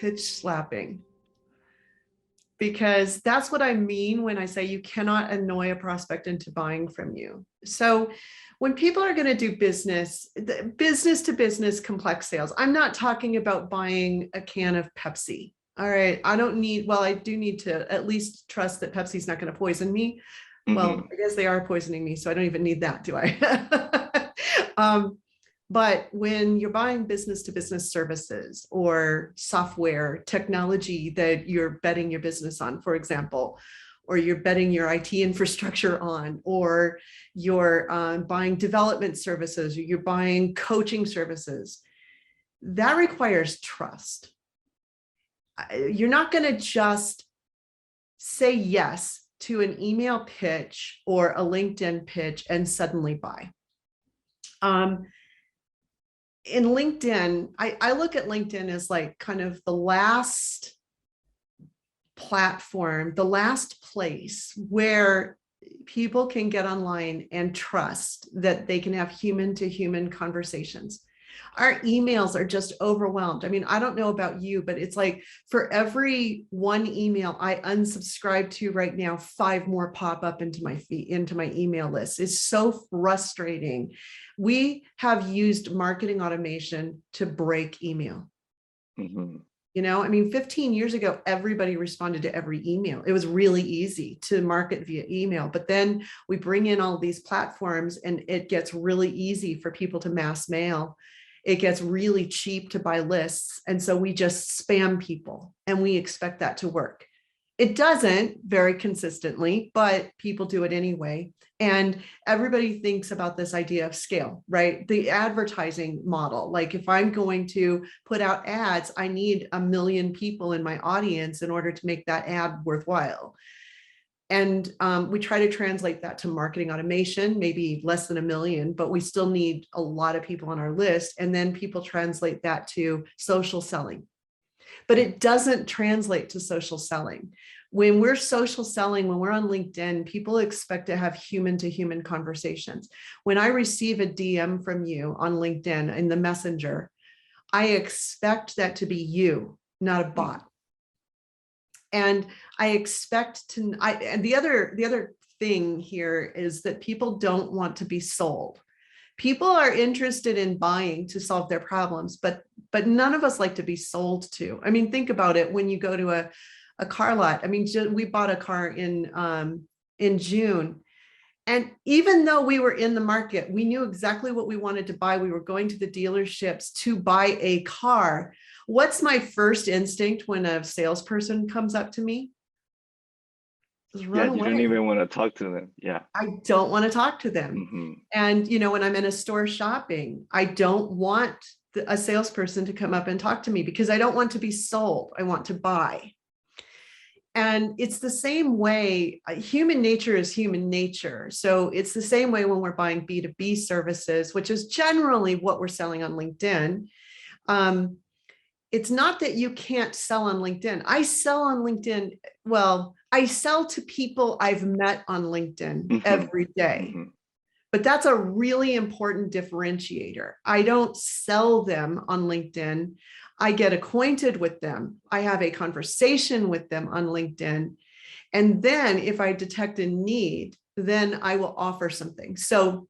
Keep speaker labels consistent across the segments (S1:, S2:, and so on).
S1: pitch slapping, because that's what I mean when I say you cannot annoy a prospect into buying from you. So when people are going to do business to business complex sales, I'm not talking about buying a can of Pepsi. All right. I don't need, well, I do need to at least trust that Pepsi's not going to poison me. Well, I guess they are poisoning me, so I don't even need that, do I? But when you're buying business to business services or software technology that you're betting your business on, for example, or you're betting your IT infrastructure on, or you're buying development services, or you're buying coaching services, that requires trust. You're not going to just say yes to an email pitch or a LinkedIn pitch and suddenly buy. In LinkedIn, I look at LinkedIn as like kind of the last platform, the last place where people can get online and trust that they can have human to human conversations. Our emails are just overwhelmed. I mean, I don't know about you, but it's like for every one email I unsubscribe to right now, 5 more pop up into my feed, into my email list. It's so frustrating. We have used marketing automation to break email. You know, I mean, 15 years ago, everybody responded to every email. It was really easy to market via email, but then we bring in all these platforms and it gets really easy for people to mass mail. It gets really cheap to buy lists. And so we just spam people and we expect that to work. It doesn't very consistently, but people do it anyway. And everybody thinks about this idea of scale, right? The advertising model. Like if I'm going to put out ads, I need 1 million people in my audience in order to make that ad worthwhile. And we try to translate that to marketing automation, maybe less than 1 million, but we still need a lot of people on our list. And then people translate that to social selling. But it doesn't translate to social selling. When we're social selling, when we're on LinkedIn, people expect to have human to human conversations. When I receive a DM from you on LinkedIn in the messenger, I expect that to be you, not a bot. And I expect to, and the other thing here is that people don't want to be sold. People are interested in buying to solve their problems, but none of us like to be sold to. I mean, think about it when you go to a car lot. I mean, we bought a car in June. And even though we were in the market, we knew exactly what we wanted to buy. We were going to the dealerships to buy a car. What's my first instinct when a salesperson comes up to me? Just run away.
S2: You don't even want to talk to them. Yeah.
S1: I don't want to talk to them. And, you know, when I'm in a store shopping, I don't want a salesperson to come up and talk to me because I don't want to be sold. I want to buy. And it's the same way, human nature is human nature. So it's the same way when we're buying B2B services, which is generally what we're selling on LinkedIn. It's not that you can't sell on LinkedIn. I sell on LinkedIn. Well, I sell to people I've met on LinkedIn every day. But that's a really important differentiator. I don't sell them on LinkedIn. I get acquainted with them. I have a conversation with them on LinkedIn. And then if I detect a need, then I will offer something. So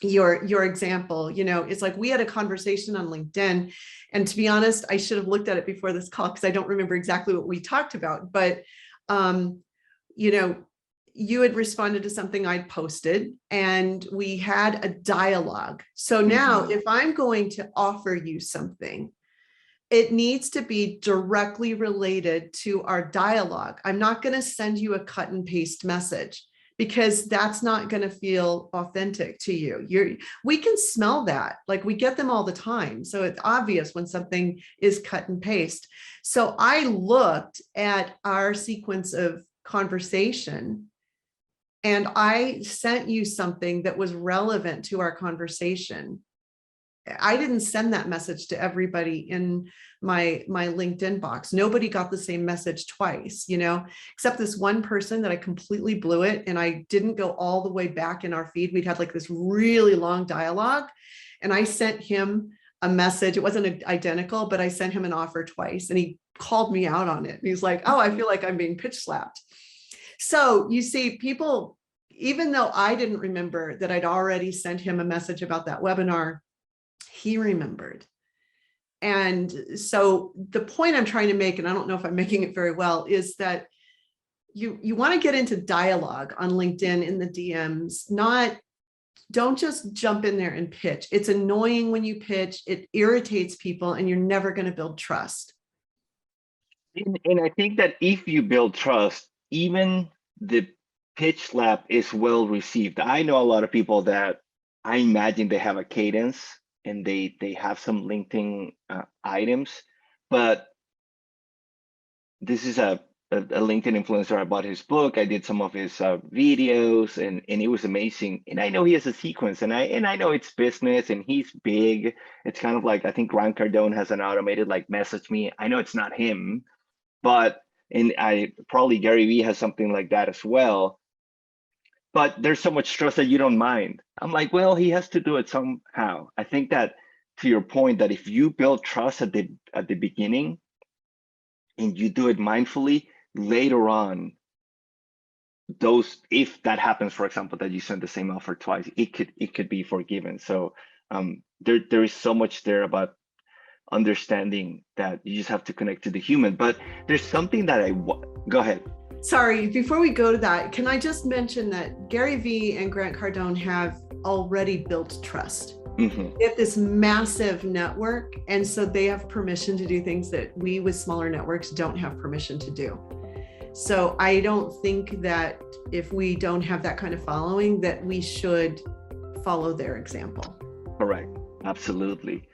S1: your example, you know, it's like we had a conversation on LinkedIn. And to be honest, I should have looked at it before this call because I don't remember exactly what we talked about. But, you know, you had responded to something I'd posted and we had a dialogue. So now if I'm going to offer you something, it needs to be directly related to our dialogue. I'm not going to send you a cut and paste message because that's not going to feel authentic to you. We can smell that, like we get them all the time. So it's obvious when something is cut and paste. So I looked at our sequence of conversation and I sent you something that was relevant to our conversation. I didn't send that message to everybody in my LinkedIn box. Nobody got the same message twice, you know, except this one person that I completely blew it. And I didn't go all the way back in our feed. We'd had like this really long dialogue. And I sent him a message. It wasn't identical, but I sent him an offer twice and he called me out on it. And he's like, oh, I feel like I'm being pitch slapped. So you see, people, even though I didn't remember that I'd already sent him a message about that webinar, he remembered. And so the point I'm trying to make, and I don't know if I'm making it very well, is that you want to get into dialogue on LinkedIn in the DMs, don't just jump in there and pitch. It's annoying when you pitch, it irritates people, and you're never going to build trust.
S2: And I think that if you build trust, even the pitch slap is well received. I know a lot of people that I imagine they have a cadence and they have some LinkedIn items, but this is a LinkedIn influencer. I bought his book. I did some of his videos, and it was amazing. And I know he has a sequence, and I know it's business, and he's big. It's kind of like, I think Grant Cardone has an automated like message me. I know it's not him, but I probably Gary Vee has something like that as well. But there's so much trust that you don't mind. I'm like, well, he has to do it somehow. I think that, to your point, that if you build trust at the beginning and you do it mindfully, later on, if that happens, for example, that you send the same offer twice, it could be forgiven. So there is so much there about understanding that you just have to connect to the human. But there's something that go ahead.
S1: Sorry, before we go to that, can I just mention that Gary Vee and Grant Cardone have already built trust. Mm-hmm. They have this massive network, and so they have permission to do things that we with smaller networks don't have permission to do. So I don't think that if we don't have that kind of following, that we should follow their example.
S2: Correct. Absolutely.